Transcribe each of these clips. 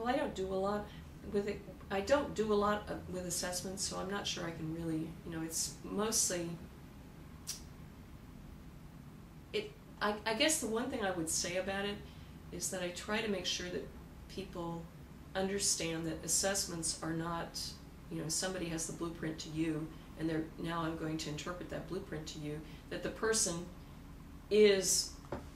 Well, I don't do a lot with it. I don't do a lot with assessments, so I'm not sure I can really, it's mostly, I guess the one thing I would say about it is that I try to make sure that people understand that assessments are not, somebody has the blueprint to you, and now I'm going to interpret that blueprint to you, that the person is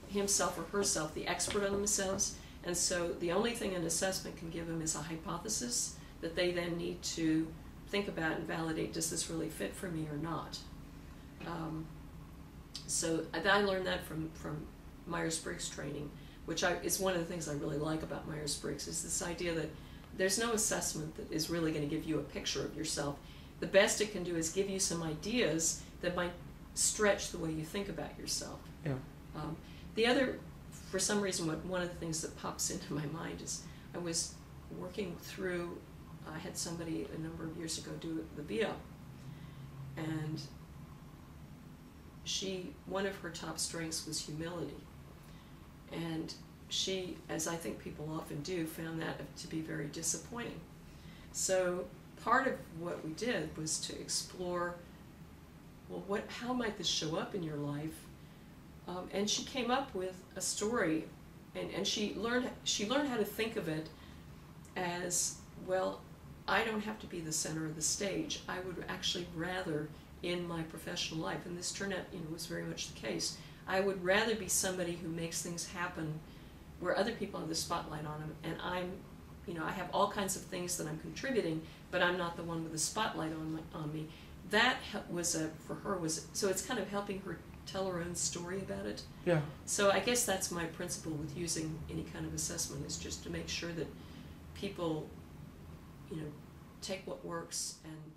himself or herself the expert on themselves, and so the only thing an assessment can give them is a hypothesis that they then need to think about and validate, does this really fit for me or not? So I learned that from Myers-Briggs training, which is one of the things I really like about Myers-Briggs, is this idea that there's no assessment that is really going to give you a picture of yourself. The best it can do is give you some ideas that might stretch the way you think about yourself. Yeah. The other, for some reason, one of the things that pops into my mind is I was working through, I had somebody a number of years ago do the VIA, and one of her top strengths was humility. And she, as I think people often do, found that to be very disappointing. So part of what we did was to explore, well, how might this show up in your life? And she came up with a story, and she learned how to think of it as, well, I don't have to be the center of the stage. I would actually rather, in my professional life, and this turned out, was very much the case, I would rather be somebody who makes things happen where other people have the spotlight on them, and I have all kinds of things that I'm contributing, but I'm not the one with the spotlight on me. That was for her, so it's kind of helping her tell her own story about it. Yeah. So I guess that's my principle with using any kind of assessment, is just to make sure that people, take what works and